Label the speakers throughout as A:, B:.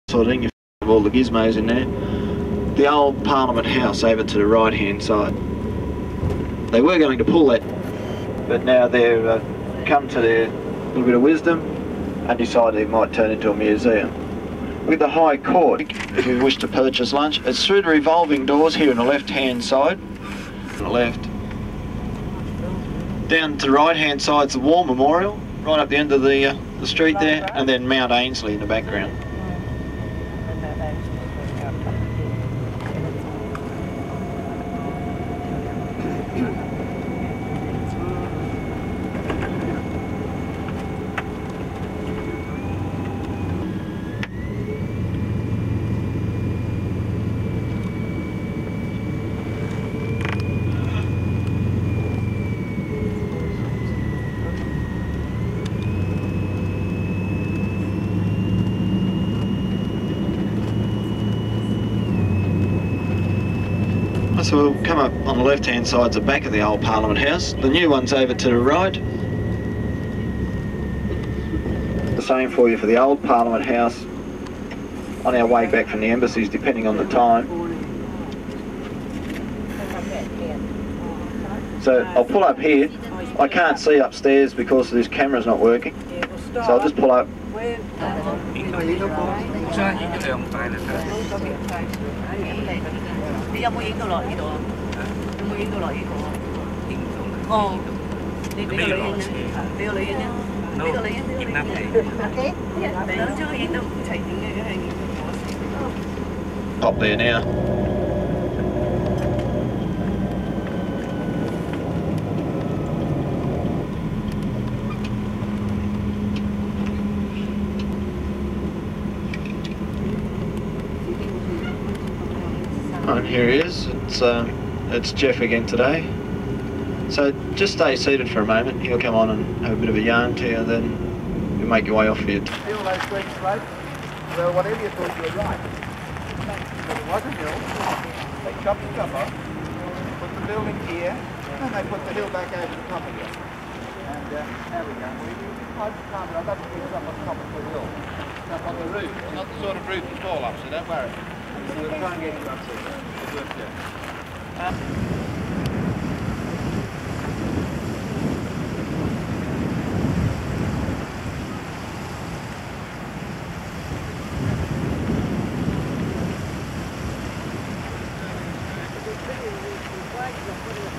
A: sort of thing. You have all the gizmos in there. The old Parliament House over to the right hand side. They were going to pull that, but now they've come to their little bit of wisdom and decided it might turn into a museum. With the High Court, if you wish to purchase lunch, it's through the revolving doors here on the left hand side. On the left. Down to the right hand side is the War Memorial, right up the end of the street there, and then Mount Ainslie in the background. So we'll come up on the left hand side, the back of the old Parliament House. The new one's over to the right. The same for you for the old Parliament House on our way back from the embassies, depending on the time. So I'll pull up here. I can't see upstairs because this camera's not working. So I'll just pull up. Pop there now. And here he is. It's Jeff again today. So just stay seated for a moment. He'll come on and have a bit of a yarn to you, and then you'll make your way off for you.
B: Feel those streets right? Well, whatever you thought you were right. But it was a hill. They chopped the top off, put the building here, and they put the hill back over the top again. And there we go. I'd love to put it up on top of the hill. Up on the roof. Well, not the sort of roof you fall off, so don't worry. So we'll try and get it up there. We'll work there.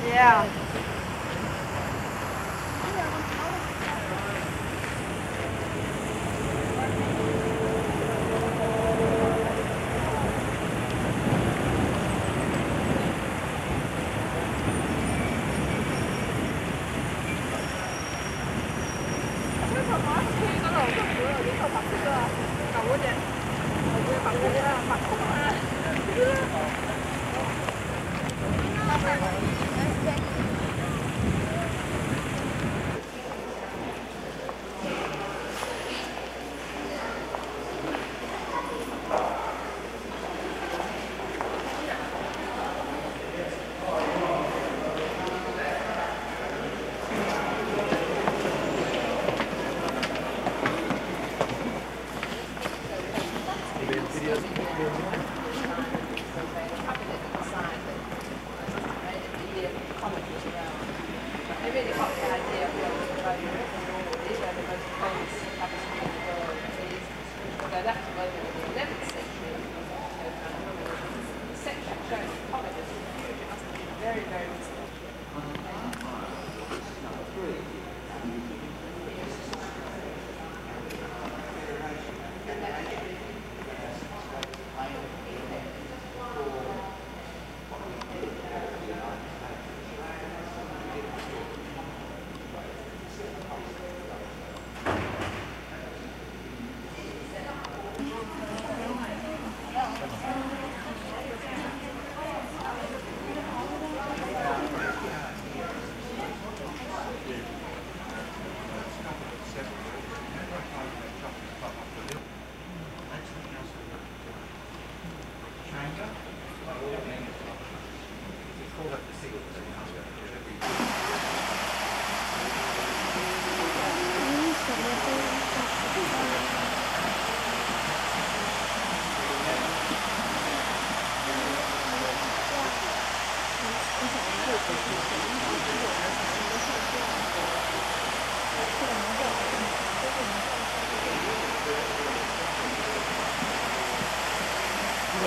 C: Yeah.
D: 他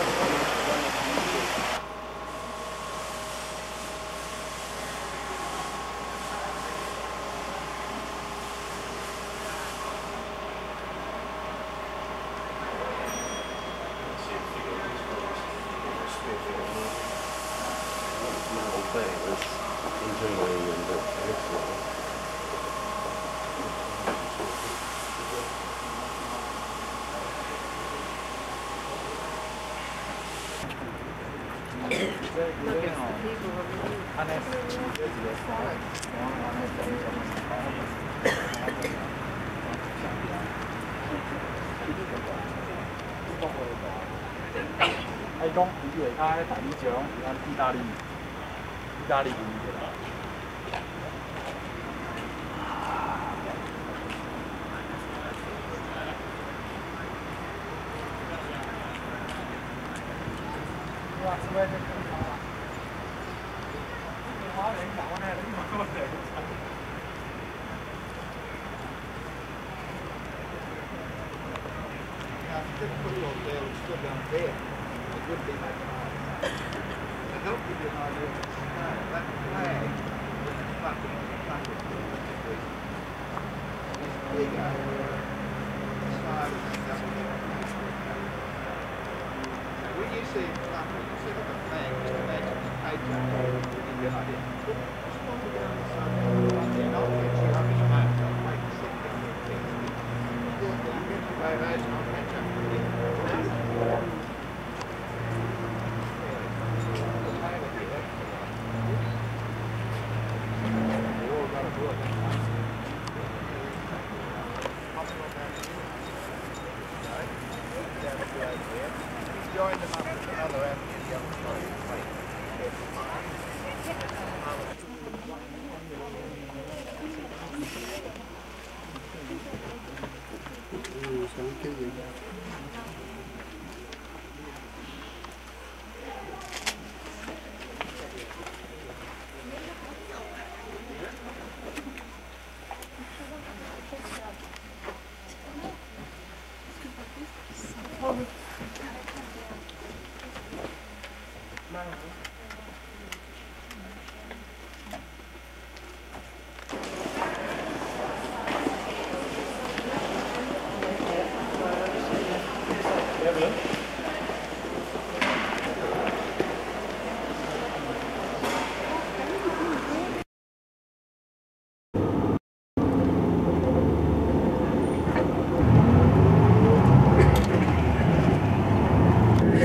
D: 讲，伊就下骹咧大理石，意大利文的。
B: Join them up at another end of the other side.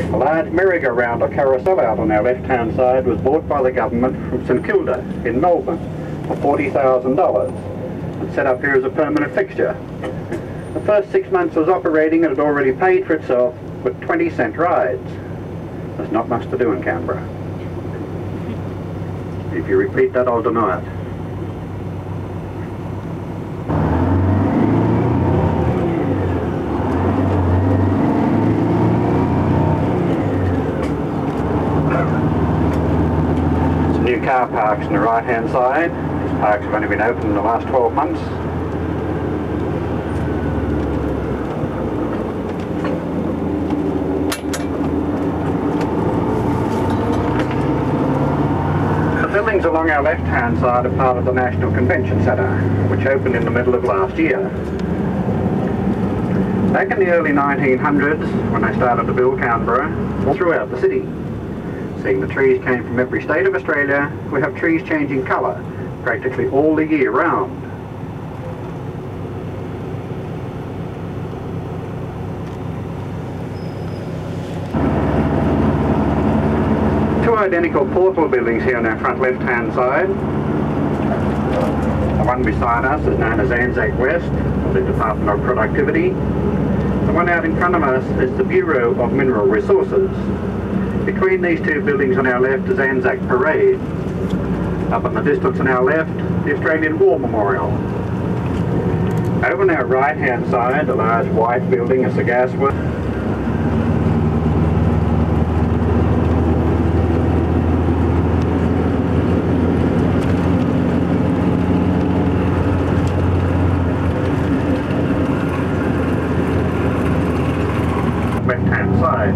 E: A large merry-go-round or carousel out on our left-hand side was bought by the government from St Kilda in Melbourne for $40,000 and set up here as a permanent fixture. The first 6 months it was operating and had already paid for itself with 20-cent rides. There's not much to do in Canberra. If you repeat that, I'll deny it. New car parks on the right hand side. These parks have only been open in the last 12 months. The buildings along our left hand side are part of the National Convention Centre, which opened in the middle of last year. Back in the early 1900s, when they started to build Canberra, all throughout the city. Seeing the trees came from every state of Australia, we have trees changing colour practically all the year round. Two identical portable buildings here on our front left-hand side. The one beside us is known as Anzac West, the Department of Productivity. The one out in front of us is the Bureau of Mineral Resources. Between these two buildings on our left is Anzac Parade. Up in the distance on our left, the Australian War Memorial. Over on our right hand side, a large white building is the gasworks. left-hand side.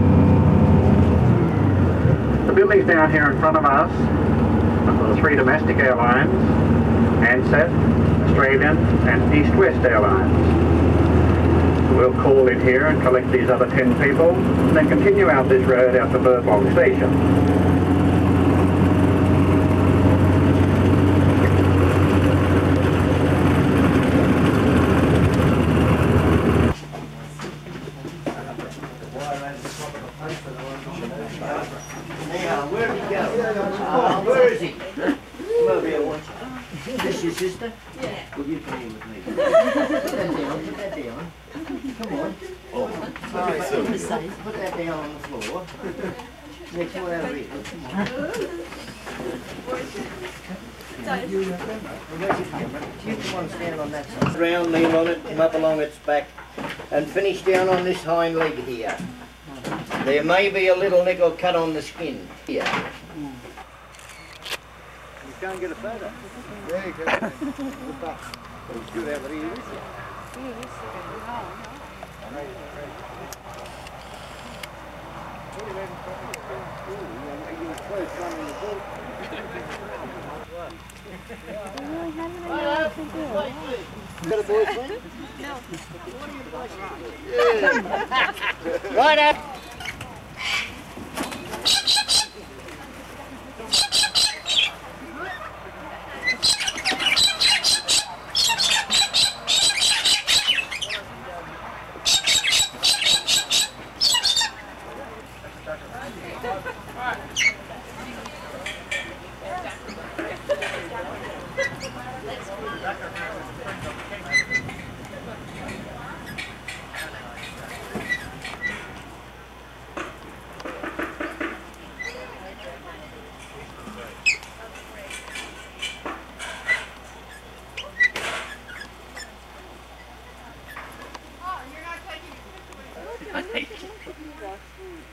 E: The buildings down here in front of us are the three domestic airlines, Ansett, Australian and East West Airlines. We'll call in here and collect these other 10 people and then continue out this road out to Birdlong Station.
F: Where is he? Come over here, watch it. Is this your sister? Yeah. Well, you come in with me. Put that down. Come on. Oh, sorry. Put that down on the floor. Next one over here. Come on. You can one stand on that side. Round, kneel on it, come up along its back, and finish down on this hind leg here. There may be a little nick or cut on the skin here. You can't get a photo.
B: There you go. It's good out here, is it?
F: You got a boyfriend? No. Yeah. Right up.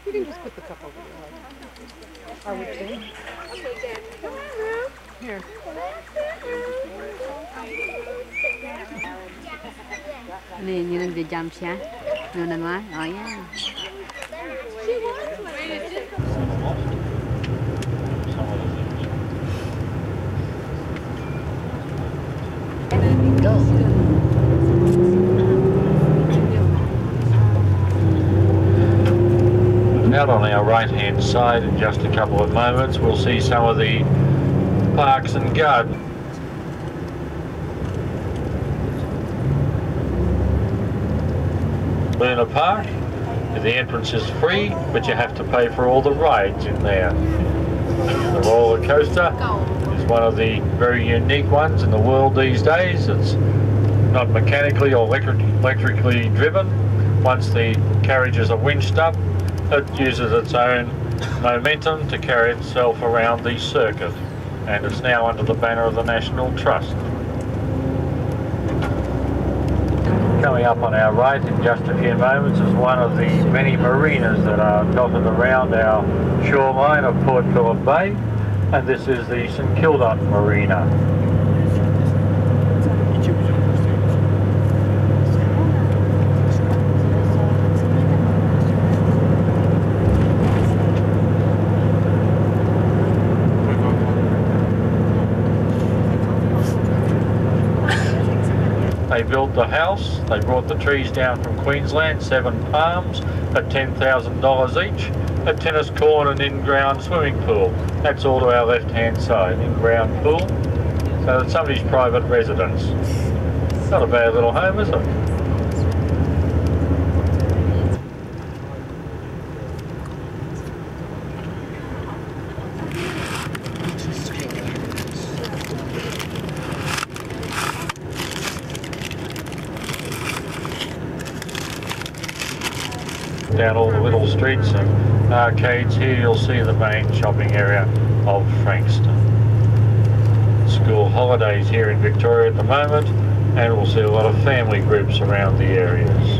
C: You can just put the cup over there. Are we kidding? Okay, Dad. Come on, Ruth. Here.
G: Nè, như lần jam siya. Như lần quá. Rồi nha.
H: Out on our right hand side in just a couple of moments we'll see some of the parks and gardens. Luna Park, the entrance is free but you have to pay for all the rides in there. The roller coaster is one of the very unique ones in the world these days. It's not mechanically or electrically driven. Once the carriages are winched up, it uses its own momentum to carry itself around the circuit, and it's now under the banner of the National Trust. Coming up on our right in just a few moments is one of the many marinas that are dotted around our shoreline of Port Phillip Bay, and this is the St Kilda Marina. They built the house, they brought the trees down from Queensland, 7 palms at $10,000 each, a tennis court and in-ground swimming pool. That's all to our left-hand side, in-ground pool. So it's somebody's private residence. Not a bad little home, is it? Down all the little streets and arcades here you'll see the main shopping area of Frankston. School holidays here in Victoria at the moment, and we'll see a lot of family groups around the areas.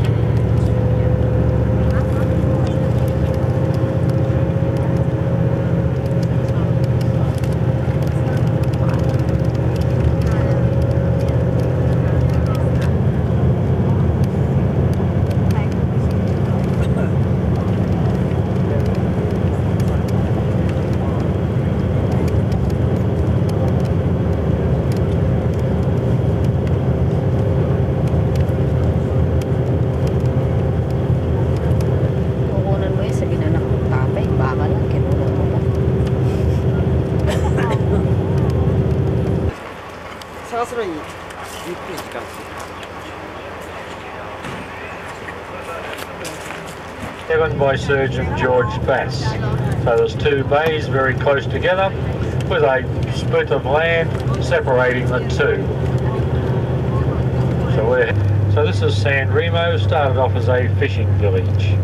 H: by Surgeon George Bass. So there's two bays very close together with a split of land separating the two. So this is San Remo, started off as a fishing village.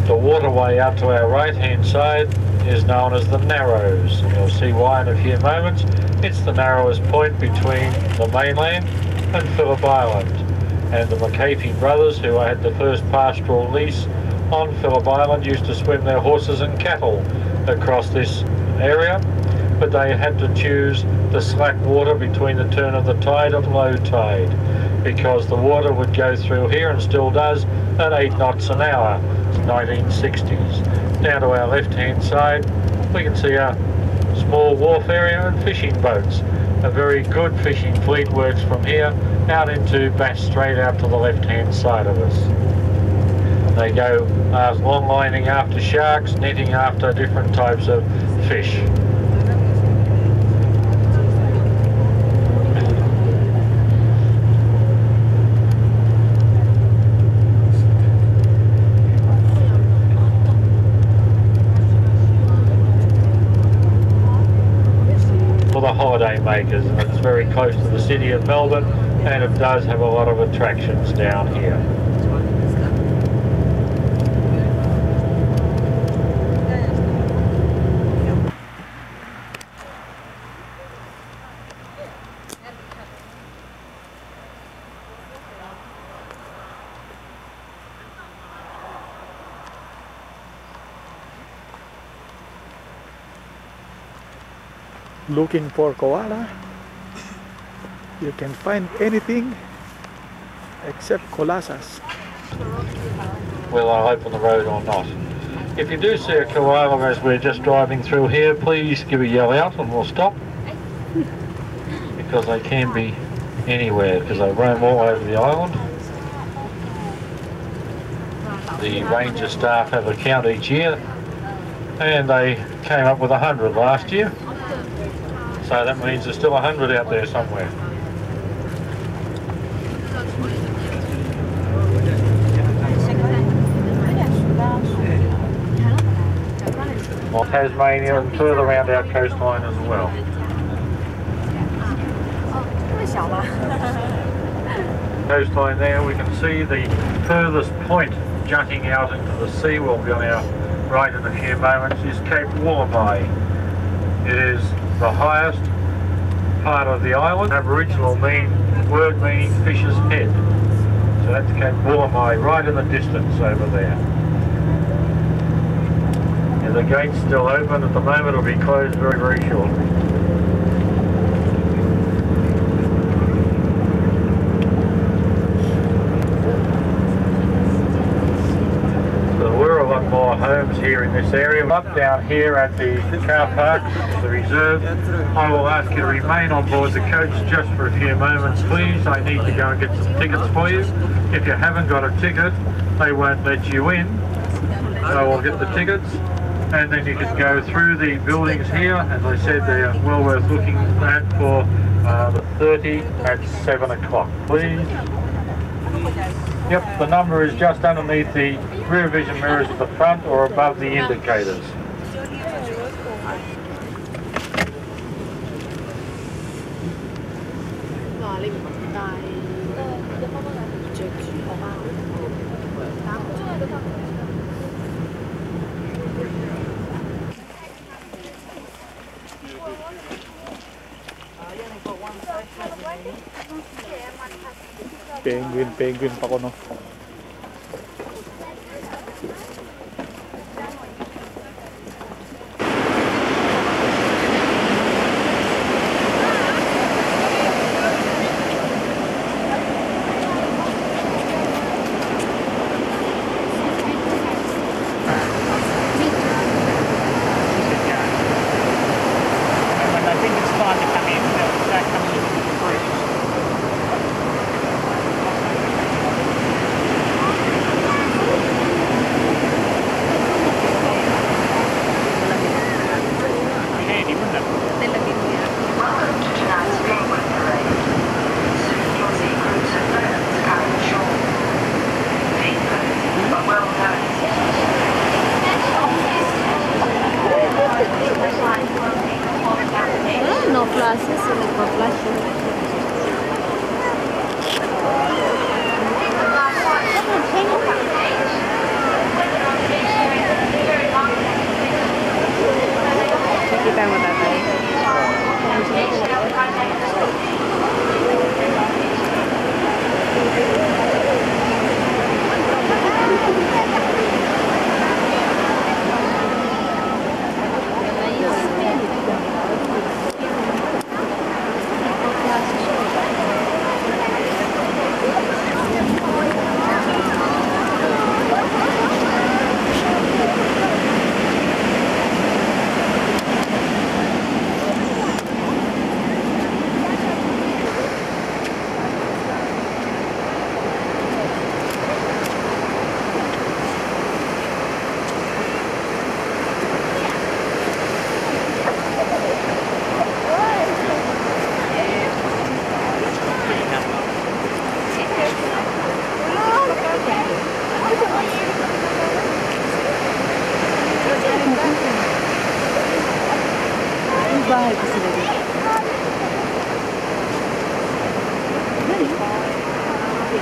H: The waterway out to our right hand side is known as the Narrows, and you'll see why in a few moments. It's the narrowest point between the mainland and Phillip Island, and the McAfee brothers, who had the first pastoral lease on Phillip Island, used to swim their horses and cattle across this area, but they had to choose the slack water between the turn of the tide and low tide, because the water would go through here, and still does, at 8 knots an hour. It's 1960s. Now to our left hand side we can see a small wharf area and fishing boats. A very good fishing fleet works from here out into Bass Strait, out to the left hand side of us. They go long lining after sharks, netting after different types of fish. For the holiday makers, and it's very close to the city of Melbourne, and it does have a lot of attractions down here.
B: Looking for koala, you can find anything except koalas.
H: Will I open the road or not? If you do see a koala as we're just driving through here, please give a yell out and we'll stop, because they can be anywhere, because they roam all over the island. The ranger staff have a count each year, and they came up with 100 last year. So that means there's still 100 out there somewhere. Tasmania and further around our coastline as well. Coastline there, we can see the furthest point jutting out into the sea, will be on our right in a few moments, is Cape Wollomai. It is the highest part of the island. Aboriginal word meaning fisher's head. So that's Cape Wollomai, right in the distance over there. And the gate's still open at the moment, it'll be closed very, very shortly. More homes here in this area. Up down here at the car park, the reserve, I will ask you to remain on board the coach just for a few moments, please. I need to go and get some tickets for you. If you haven't got a ticket, they won't let you in. So I'll get the tickets, and then you can go through the buildings here. As I said, they're well worth looking at for the 30 at 7 o'clock, please. Yep, the number is just underneath the rear vision mirrors at the front or above the indicators.
B: Penguin pa ko, no?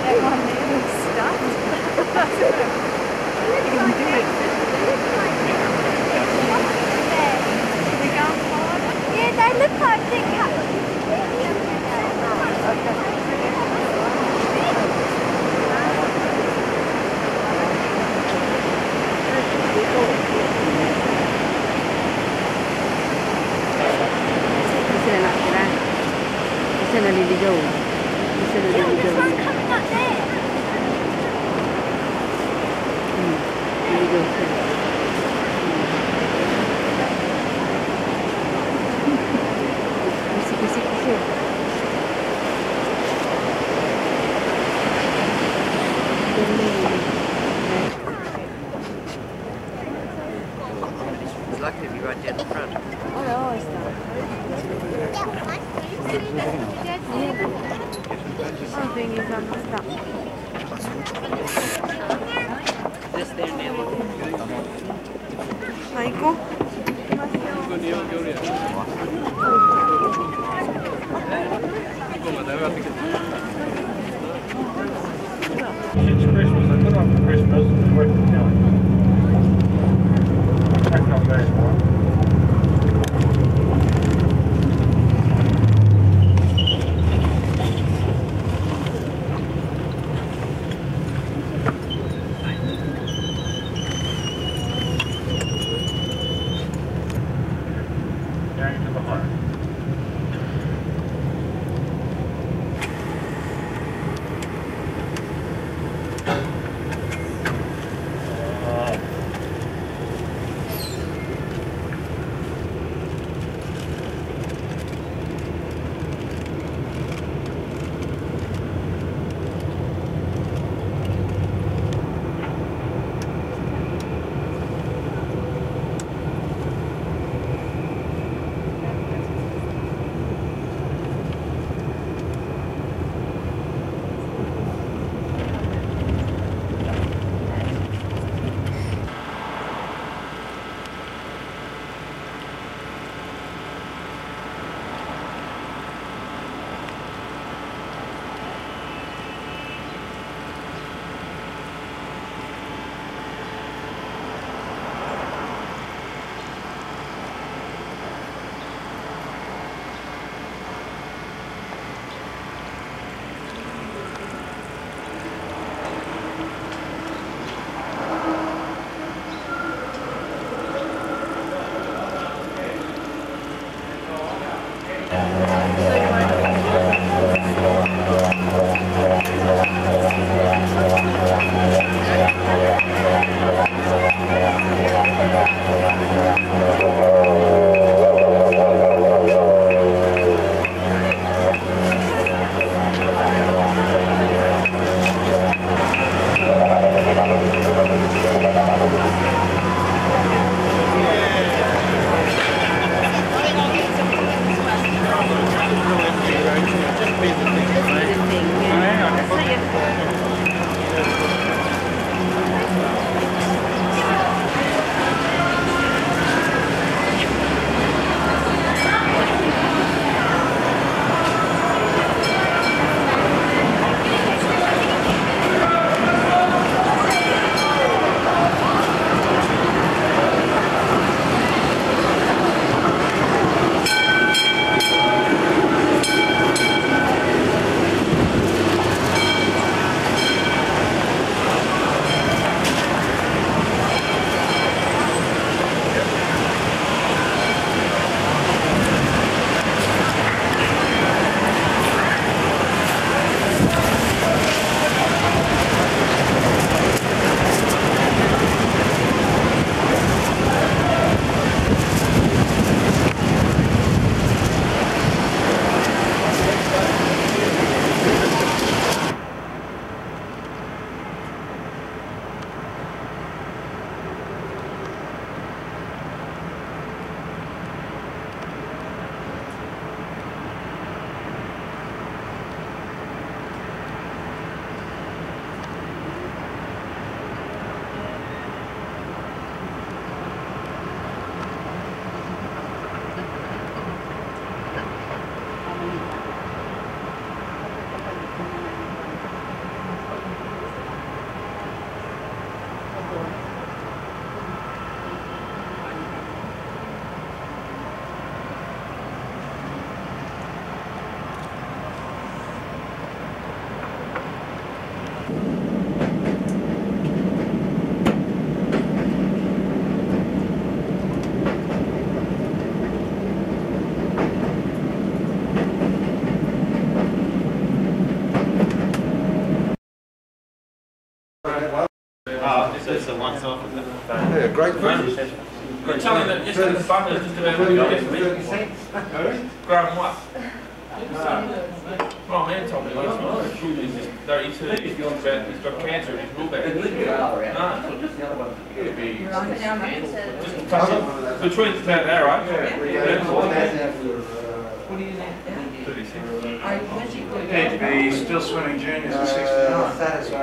C: that one there was stuffed. You can do it. They go forward?
I: Yeah, they look like they're cut.
G: Bisa nak kira. Bisa nak lidigo. Bisa nak
I: There's
G: lidigo.
I: one coming up there.
G: Lidigo. Kisi.
F: It's lucky to be right down the front.
G: Oh, they always start. Oh, thing is, I'm stuck.
F: This there now.
C: Michael?
H: It's Christmas. I put on for Christmas and work the town. That's not bad, boy. Down into the heart.
D: That's the one off of it.
B: Yeah, great friends.
D: You're telling them yesterday the bumper is just about what you get for me. Growing what? My man told me last night. He's got cancer in his wheelbarrow. No. Just touch it. Between the two there, right?
B: Yeah, he's still swimming juniors at 69. So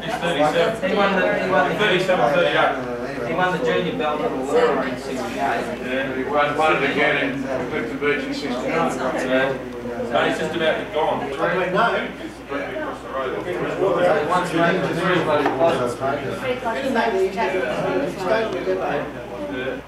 D: He's 37.
F: He won the
D: 37, 38.
F: He won the junior belt of the world in 68.
B: yeah, he won it again in Clifton Beach in 69.
D: No, he's just about gone.
F: Once ranked the three bloody closets, mate.
D: Yeah.